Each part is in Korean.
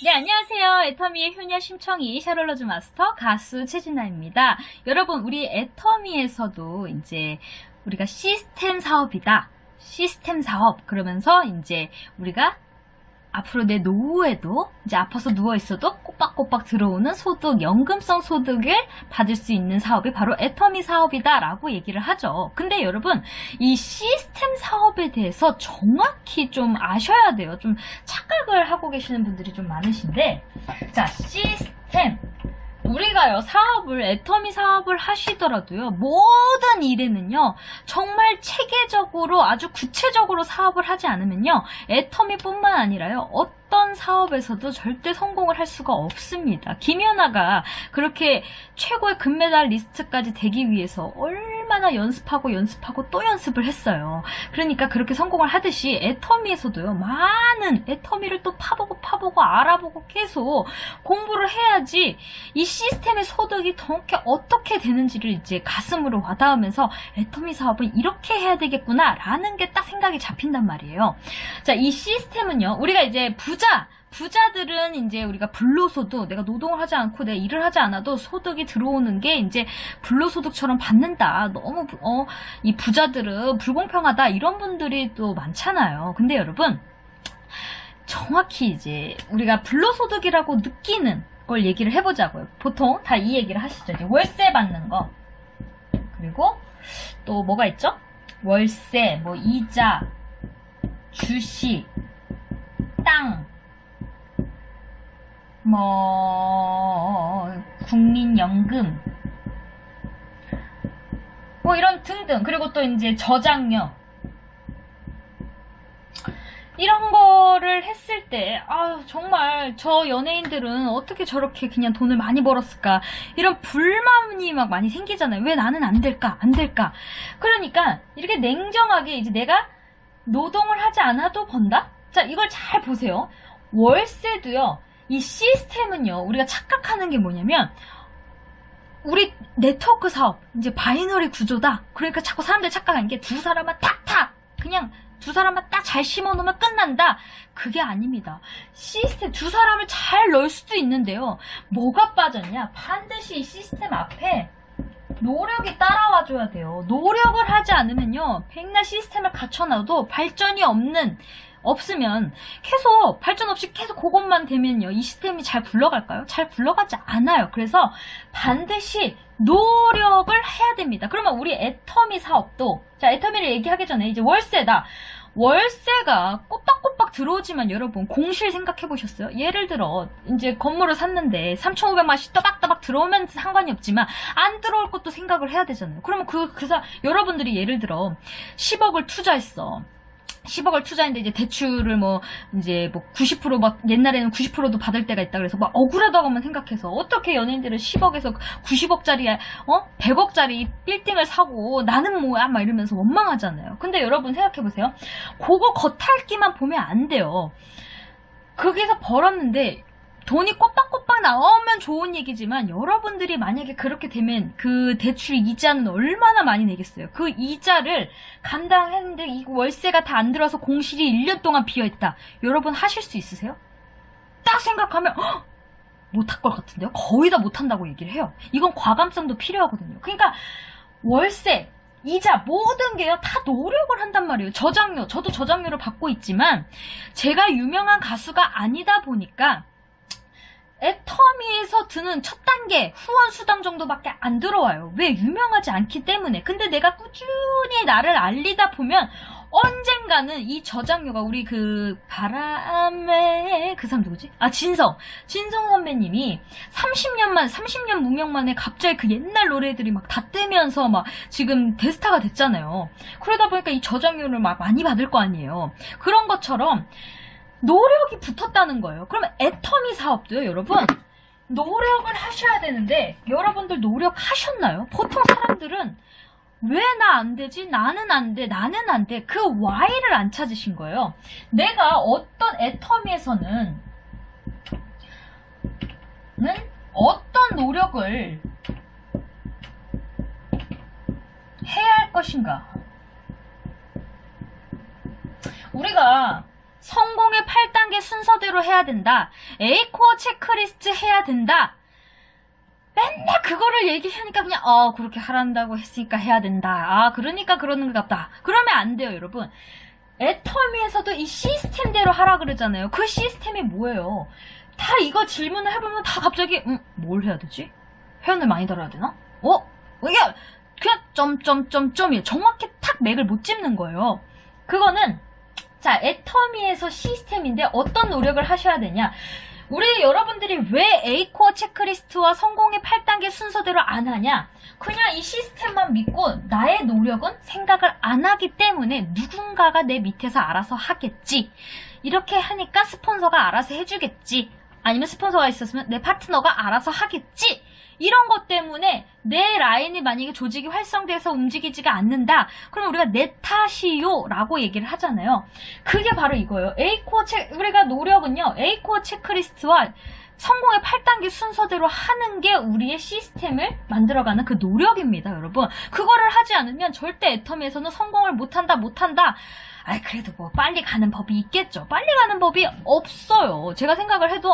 네, 안녕하세요. 애터미의 효녀 심청이 샤롤로즈 마스터 가수 최진아입니다. 여러분, 우리 애터미에서도 이제 우리가 시스템 사업이다. 시스템 사업. 그러면서 이제 우리가 앞으로 내 노후에도 이제 아파서 누워있어도 꼬박꼬박 들어오는 소득, 연금성 소득을 받을 수 있는 사업이 바로 애터미 사업이다 라고 얘기를 하죠. 근데 여러분, 이 시스템 사업에 대해서 정확히 좀 아셔야 돼요. 좀 착각을 하고 계시는 분들이 좀 많으신데, 자, 시스템. 우리가요, 사업을, 애터미 사업을 하시더라도요, 모든 일에는요, 정말 체계적으로, 아주 구체적으로 사업을 하지 않으면요, 애터미뿐만 아니라요, 어떤 사업에서도 절대 성공을 할 수가 없습니다. 김연아가 그렇게 최고의 금메달 리스트까지 되기 위해서 얼마나 연습하고 또 연습을 했어요. 그러니까 그렇게 성공을 하듯이 애터미에서도요, 많은 애터미를 또 파보고 알아보고 계속 공부를 해야지 이 시스템의 소득이 어떻게 되는지를 이제 가슴으로 와닿으면서 애터미 사업은 이렇게 해야 되겠구나 라는 게 딱 생각이 잡힌단 말이에요. 자, 이 시스템은요, 우리가 이제 부자들은 이제 우리가 불로소득, 내가 노동을 하지 않고 내가 일을 하지 않아도 소득이 들어오는 게 이제 불로소득처럼 받는다. 너무 이 부자들은 불공평하다. 이런 분들이 또 많잖아요. 근데 여러분, 정확히 이제 우리가 불로소득이라고 느끼는 걸 얘기를 해보자고요. 보통 다 이 얘기를 하시죠. 이제 월세 받는 거, 그리고 또 뭐가 있죠? 월세, 뭐 이자, 주식, 땅, 뭐 국민연금, 뭐 이런 등등. 그리고 또 이제 저장료, 이런 거를 했을 때, 정말 저 연예인들은 어떻게 저렇게 그냥 돈을 많이 벌었을까, 이런 불만이 막 많이 생기잖아요. 왜 나는 안 될까? 그러니까 이렇게 냉정하게 이제 내가 노동을 하지 않아도 번다? 자, 이걸 잘 보세요. 월세도요, 이 시스템은요, 우리가 착각하는 게 뭐냐면, 우리 네트워크 사업, 이제 바이너리 구조다. 그러니까 자꾸 사람들이 착각하는 게 두 사람만 탁탁, 그냥 두 사람만 딱 잘 심어놓으면 끝난다. 그게 아닙니다. 시스템, 두 사람을 잘 넣을 수도 있는데요. 뭐가 빠졌냐? 반드시 이 시스템 앞에 노력이 따라와줘야 돼요. 노력을 하지 않으면요, 백날 시스템을 갖춰놔도 발전이 없으면 계속 발전 없이 계속 그것만 되면요, 이 시스템이 잘 굴러갈까요? 잘 굴러가지 않아요. 그래서 반드시 노력을 해야 됩니다. 그러면 우리 애터미 사업도, 자, 애터미를 얘기하기 전에 이제 월세다. 월세가 꼬박꼬박 들어오지만 여러분, 공실 생각해 보셨어요? 예를 들어 이제 건물을 샀는데 3,500만원씩 또박또박 들어오면 상관이 없지만 안 들어올 것도 생각을 해야 되잖아요. 그러면 여러분들이 예를 들어 10억을 투자했어. 10억을 투자했는데 이제 대출을 이제 90% 막 옛날에는 90%도 받을 때가 있다 그래서 막 억울하다고만 생각해서 어떻게 연예인들은 10억에서 90억짜리 100억짜리 빌딩을 사고 나는 뭐야 막 이러면서 원망하잖아요. 근데 여러분 생각해보세요. 그거 겉핥기만 보면 안 돼요. 거기서 벌었는데 돈이 꼬박꼬박 나오면 좋은 얘기지만, 여러분들이 만약에 그렇게 되면 그 대출 이자는 얼마나 많이 내겠어요. 그 이자를 감당했는데 이 월세가 다 안 들어서 공실이 1년 동안 비어있다. 여러분 하실 수 있으세요? 딱 생각하면 못할 것 같은데요? 거의 다 못한다고 얘기를 해요. 이건 과감성도 필요하거든요. 그러니까 월세, 이자, 모든 게요, 다 노력을 한단 말이에요. 저장료, 저도 저장료를 받고 있지만 제가 유명한 가수가 아니다 보니까 애터미에서 드는 첫 단계 후원 수당 정도밖에 안 들어와요. 왜? 유명하지 않기 때문에. 근데 내가 꾸준히 나를 알리다 보면 언젠가는 이 저장료가, 우리 그 바람에 그 사람 누구지? 진성 선배님이 30년 무명 만에 갑자기 그 옛날 노래들이 막 다 뜨면서 막 지금 대스타가 됐잖아요. 그러다 보니까 이 저장료를 막 많이 받을 거 아니에요. 그런 것처럼 노력이 붙었다는 거예요. 그러면 애터미 사업도요, 여러분, 노력을 하셔야 되는데, 여러분들 노력하셨나요? 보통 사람들은 왜 나 안 되지? 나는 안 돼. 그 why를 안 찾으신 거예요. 내가 어떤 애터미에서는 어떤 노력을 해야 할 것인가? 우리가 성공의 8단계 순서대로 해야 된다. A코어 체크리스트 해야 된다. 맨날 그거를 얘기하니까 그냥 그렇게 하란다고 했으니까 해야 된다. 그러니까 그러는 것 같다. 그러면 안 돼요, 여러분. 애터미에서도 이 시스템대로 하라 그러잖아요. 그 시스템이 뭐예요? 다 이거 질문을 해보면 다 갑자기 뭘 해야 되지? 회원을 많이 달아야 되나? 이게 그냥 점점점점이에요. 정확히 탁 맥을 못 짚는 거예요. 그거는 자, 애터미에서 시스템인데 어떤 노력을 하셔야 되냐? 우리 여러분들이 왜 A코어 체크리스트와 성공의 8단계 순서대로 안 하냐? 그냥 이 시스템만 믿고 나의 노력은 생각을 안 하기 때문에 누군가가 내 밑에서 알아서 하겠지. 이렇게 하니까 스폰서가 알아서 해주겠지. 아니면 스폰서가 있었으면 내 파트너가 알아서 하겠지. 이런 것 때문에 내 라인이 만약에 조직이 활성돼서 움직이지가 않는다. 그럼 우리가 내 탓이요 라고 얘기를 하잖아요. 그게 바로 이거예요. 우리가 노력은요. A코어 체크리스트와 성공의 8단계 순서대로 하는 게 우리의 시스템을 만들어가는 그 노력입니다, 여러분. 그거를 하지 않으면 절대 애터미에서는 성공을 못한다. 그래도 뭐 빨리 가는 법이 있겠죠. 빨리 가는 법이 없어요. 제가 생각을 해도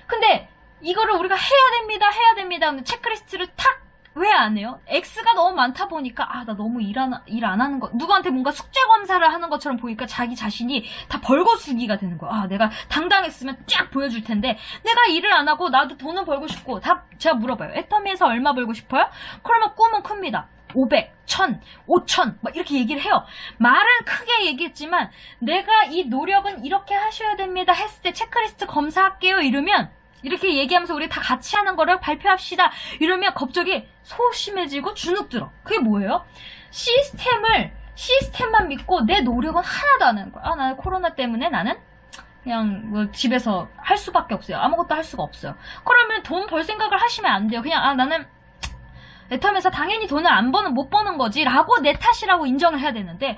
근데 이거를 우리가 해야 됩니다. 근데 체크리스트를 탁 왜 안 해요? X가 너무 많다 보니까 나 너무 일 안 하는 거, 누구한테 뭔가 숙제 검사를 하는 것처럼 보니까 자기 자신이 다 벌거숭이가 되는 거야. 내가 당당했으면 쫙 보여줄 텐데 내가 일을 안 하고 나도 돈은 벌고 싶고. 제가 물어봐요. 애터미에서 얼마 벌고 싶어요? 그러면 꿈은 큽니다. 500, 1000, 5000 막 이렇게 얘기를 해요. 말은 크게 얘기했지만 내가 이 노력은 이렇게 하셔야 됩니다 했을 때 체크리스트 검사할게요 이러면, 이렇게 얘기하면서 우리 다 같이 하는 거를 발표합시다 이러면 갑자기 소심해지고 주눅 들어. 그게 뭐예요? 시스템만 믿고 내 노력은 하나도 안 하는 거야. 나는 코로나 때문에 나는 그냥 뭐 집에서 할 수밖에 없어요. 아무것도 할 수가 없어요. 그러면 돈 벌 생각을 하시면 안 돼요. 그냥 나는 애터미에서 당연히 돈을 못 버는 거지 라고 내 탓이라고 인정을 해야 되는데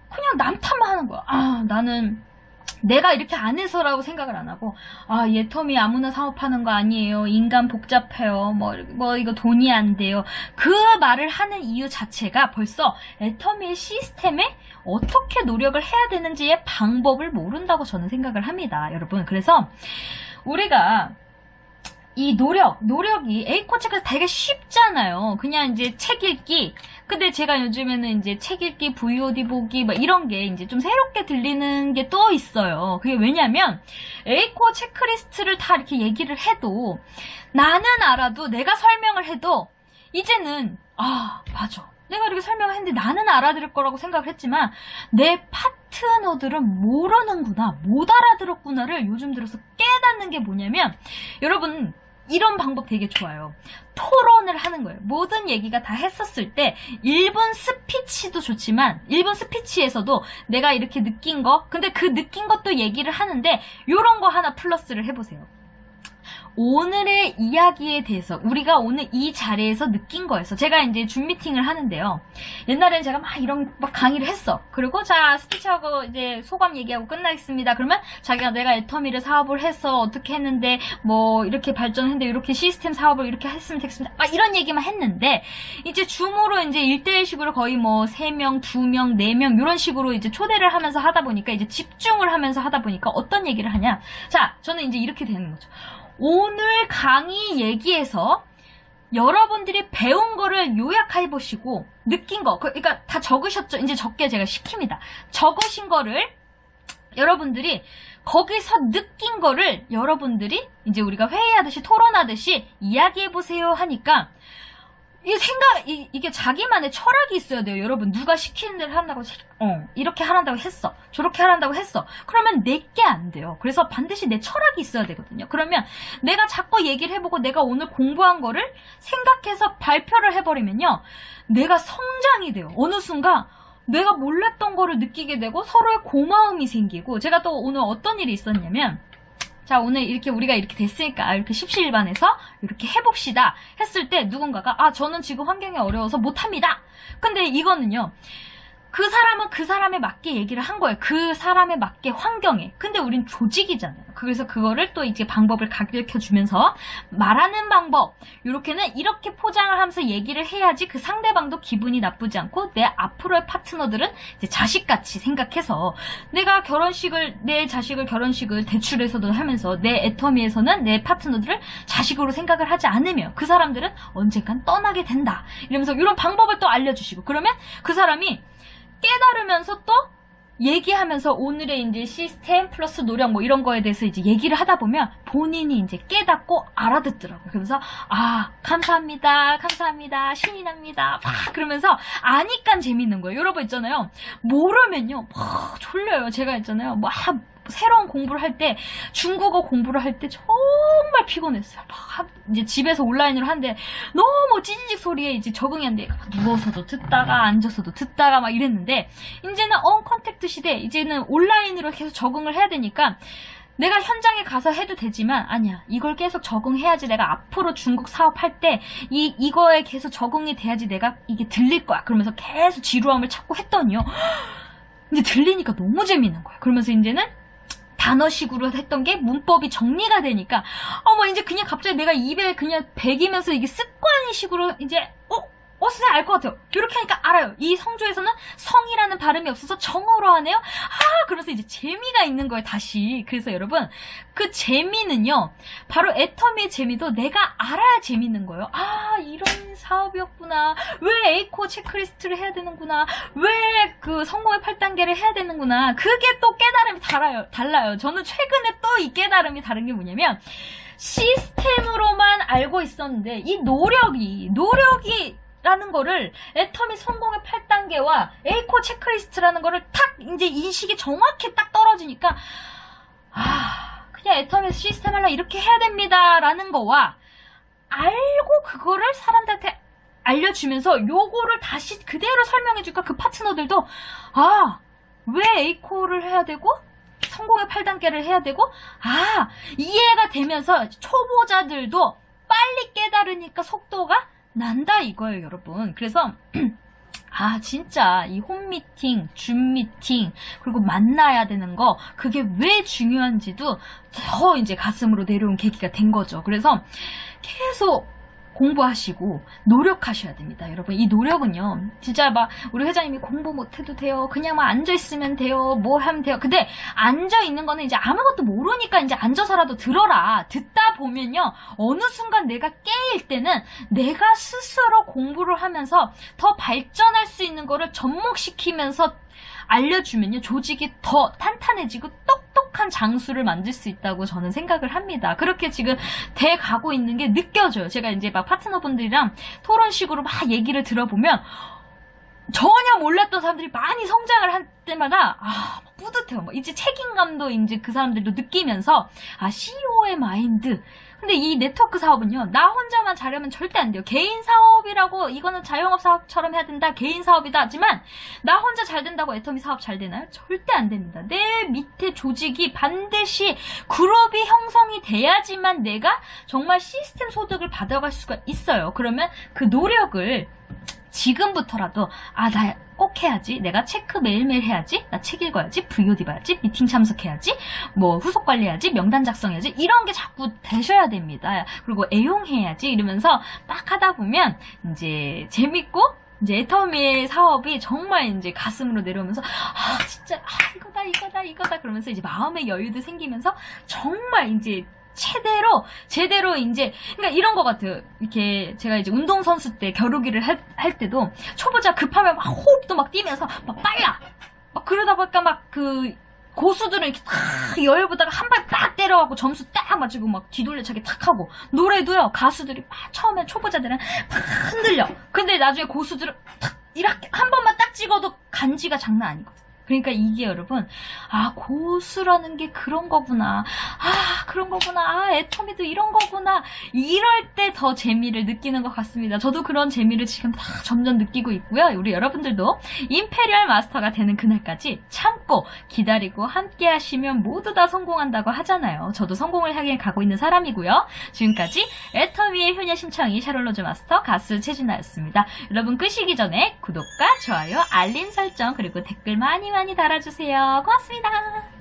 그냥 남 탓만 하는 거야. 나는 내가 이렇게 안 해서라고 생각을 안 하고 애터미 아무나 사업하는 거 아니에요. 인간 복잡해요. 뭐 이거 돈이 안 돼요. 그 말을 하는 이유 자체가 벌써 애터미의 시스템에 어떻게 노력을 해야 되는지의 방법을 모른다고 저는 생각을 합니다, 여러분. 그래서 우리가 이 노력이 A코어 체크가 되게 쉽잖아요. 그냥 이제 책 읽기. 근데 제가 요즘에는 이제 책 읽기, VOD 보기, 이런 게 이제 좀 새롭게 들리는 게 또 있어요. 그게 왜냐면, A코어 체크리스트를 다 이렇게 얘기를 해도, 나는 알아도, 내가 설명을 해도, 이제는, 맞아. 내가 이렇게 설명을 했는데 나는 알아들을 거라고 생각을 했지만, 내 파트너들은 모르는구나, 못 알아들었구나를 요즘 들어서 깨닫는 게 뭐냐면, 여러분, 이런 방법 되게 좋아요. 토론을 하는 거예요. 모든 얘기가 다 했었을 때 1분 스피치도 좋지만 1분 스피치에서도 내가 이렇게 느낀 거, 근데 그 느낀 것도 얘기를 하는데 요런 거 하나 플러스를 해보세요. 오늘의 이야기에 대해서 우리가 오늘 이 자리에서 느낀 거였어. 제가 이제 줌 미팅을 하는데요. 옛날에는 제가 이런 강의를 했어. 그리고 자, 스피치하고 이제 소감 얘기하고 끝나겠습니다. 그러면 자기가 내가 애터미를 사업을 해서 어떻게 했는데 뭐 이렇게 발전했는데 이렇게 시스템 사업을 이렇게 했으면 됐습니다. 이런 얘기만 했는데 이제 줌으로 이제 1대1식으로 거의 뭐 3명, 2명, 4명 이런 식으로 이제 초대를 하면서 하다 보니까 이제 집중을 하면서 하다 보니까 어떤 얘기를 하냐. 자, 저는 이제 이렇게 되는 거죠. 오늘 강의 얘기에서 여러분들이 배운 거를 요약해보시고 느낀 거, 그러니까 다 적으셨죠? 이제 적게 제가 시킵니다. 적으신 거를 여러분들이 거기서 느낀 거를 여러분들이 이제 우리가 회의하듯이 토론하듯이 이야기해보세요 하니까 이게 자기만의 철학이 있어야 돼요, 여러분. 누가 시키는 대로 한다고, 이렇게 하란다고 했어. 저렇게 하란다고 했어. 그러면 내게 안 돼요. 그래서 반드시 내 철학이 있어야 되거든요. 그러면 내가 자꾸 얘기를 해보고 내가 오늘 공부한 거를 생각해서 발표를 해버리면요. 내가 성장이 돼요. 어느 순간 내가 몰랐던 거를 느끼게 되고 서로의 고마움이 생기고, 제가 또 오늘 어떤 일이 있었냐면, 자, 오늘 이렇게 우리가 이렇게 됐으니까 이렇게 십시일반에서 이렇게 해봅시다 했을 때 누군가가 저는 지금 환경이 어려워서 못합니다. 근데 이거는요, 그 사람은 그 사람에 맞게 얘기를 한 거예요. 그 사람에 맞게 환경에. 근데 우린 조직이잖아요. 그래서 그거를 또 이제 방법을 가르쳐주면서 말하는 방법, 요렇게는 이렇게 포장을 하면서 얘기를 해야지 그 상대방도 기분이 나쁘지 않고 내 앞으로의 파트너들은 이제 자식같이 생각해서 내가 내 자식을 결혼식을 대출해서도 하면서 내 애터미에서는 내 파트너들을 자식으로 생각을 하지 않으며 그 사람들은 언젠간 떠나게 된다. 이러면서 이런 방법을 또 알려주시고 그러면 그 사람이 깨달으면서 또 얘기하면서 오늘의 이제 시스템 플러스 노력 뭐 이런 거에 대해서 이제 얘기를 하다 보면 본인이 이제 깨닫고 알아듣더라고요. 그러면서 감사합니다, 감사합니다, 신이 납니다. 막 그러면서 아니깐 재밌는 거예요. 여러분 있잖아요. 모르면요, 막 졸려요. 제가 있잖아요. 막 새로운 공부를 할 때, 중국어 공부를 할 때 정말 피곤했어요. 막 이제 집에서 온라인으로 하는데 너무 찌지직 소리에 이제 적응이 안 돼. 누워서도 듣다가 앉아서도 듣다가 막 이랬는데 이제는 언컨택트 시대, 이제는 온라인으로 계속 적응을 해야 되니까 내가 현장에 가서 해도 되지만 아니야, 이걸 계속 적응해야지 내가 앞으로 중국 사업할 때 이거에 계속 적응이 돼야지 내가 이게 들릴 거야. 그러면서 계속 지루함을 찾고 했더니요, 이제 들리니까 너무 재밌는 거야. 그러면서 이제는 단어식으로 했던 게 문법이 정리가 되니까 이제 그냥 갑자기 내가 입에 그냥 배기면서 이게 습관식으로 이제 선생님 알 것 같아요. 이렇게 하니까 알아요. 이 성조에서는 성이라는 발음이 없어서 정어로 하네요. 그러면서 이제 재미가 있는 거예요, 다시. 그래서 여러분, 그 재미는요, 바로 애터미의 재미도 내가 알아야 재밌는 거예요. 이런 사업이었구나. 왜 에이코 체크리스트를 해야 되는구나. 왜 그 성공의 8단계를 해야 되는구나. 그게 또 깨달음이 달라요. 저는 최근에 또 이 깨달음이 다른 게 뭐냐면, 시스템으로만 알고 있었는데, 이 노력이 라는 거를 애터미 성공의 8단계와 에이코 체크리스트라는 거를 탁 이제 인식이 정확히 딱 떨어지니까 그냥 애터미 시스템 하려 이렇게 해야 됩니다 라는 거와 알고 그거를 사람들한테 알려주면서 요거를 다시 그대로 설명해주니까 그 파트너들도 왜 에이코를 해야 되고 성공의 8단계를 해야 되고 이해가 되면서 초보자들도 빨리 깨달으니까 속도가 난다 이거예요, 여러분. 그래서 진짜 이 홈미팅, 줌미팅, 그리고 만나야 되는 거, 그게 왜 중요한지도 더 이제 가슴으로 내려온 계기가 된 거죠. 그래서 계속 공부하시고 노력하셔야 됩니다, 여러분. 이 노력은요, 진짜 막 우리 회장님이 공부 못해도 돼요, 그냥 막 앉아있으면 돼요, 뭐 하면 돼요. 근데 앉아있는 거는 이제 아무것도 모르니까 이제 앉아서라도 들어라. 듣다 보면요, 어느 순간 내가 깨일 때는 내가 스스로 공부를 하면서 더 발전할 수 있는 거를 접목시키면서 알려주면요, 조직이 더 탄탄해지고 똑똑한 장수를 만들 수 있다고 저는 생각을 합니다. 그렇게 지금 돼 가고 있는 게 느껴져요. 제가 이제 막 파트너분들이랑 토론식으로 막 얘기를 들어보면 전혀 몰랐던 사람들이 많이 성장을 할 때마다 뿌듯해요. 이제 책임감도 이제 그 사람들도 느끼면서 CEO의 마인드. 근데 이 네트워크 사업은요, 나 혼자만 잘하면 절대 안 돼요. 개인 사업이라고, 이거는 자영업 사업처럼 해야 된다, 개인 사업이다 하지만 나 혼자 잘 된다고 애터미 사업 잘 되나요? 절대 안 됩니다. 내 밑에 조직이 반드시 그룹이 형성이 돼야지만 내가 정말 시스템 소득을 받아갈 수가 있어요. 그러면 그 노력을 지금부터라도 나 꼭 해야지, 내가 체크 매일매일 해야지, 나 책 읽어야지, VOD 봐야지, 미팅 참석해야지, 뭐 후속 관리해야지, 명단 작성해야지, 이런 게 자꾸 되셔야 됩니다. 그리고 애용해야지 이러면서 딱 하다 보면 이제 재밌고 이제 애터미의 사업이 정말 이제 가슴으로 내려오면서 진짜 이거다 그러면서 이제 마음의 여유도 생기면서 정말 이제 제대로 이제, 그러니까 이런 것 같아요. 이렇게 제가 이제 운동선수 때 겨루기를 할 때도 초보자 급하면 막 호흡도 막 뛰면서 막 빨라. 막 그러다 보니까 막 그 고수들은 이렇게 탁 여유보다가 한 발 딱 때려갖고 점수 딱 맞추고 막 뒤돌려차기 탁 하고, 노래도요, 가수들이 막 처음에 초보자들은 탁 흔들려. 근데 나중에 고수들은 탁 이렇게 한 번만 딱 찍어도 간지가 장난 아니거든. 그러니까 이게 여러분, 아, 고수라는 게 그런 거구나. 아, 그런 거구나. 아, 애터미도 이런 거구나. 이럴 때 더 재미를 느끼는 것 같습니다. 저도 그런 재미를 지금 다 점점 느끼고 있고요. 우리 여러분들도 임페리얼 마스터가 되는 그날까지 참고 기다리고 함께 하시면 모두 다 성공한다고 하잖아요. 저도 성공을 향해 가고 있는 사람이고요. 지금까지 애터미의 효녀 심청이 샤롤로즈 마스터 가수 최진아였습니다. 여러분 끄시기 전에 구독과 좋아요, 알림 설정 그리고 댓글 많이 달아주세요. 고맙습니다.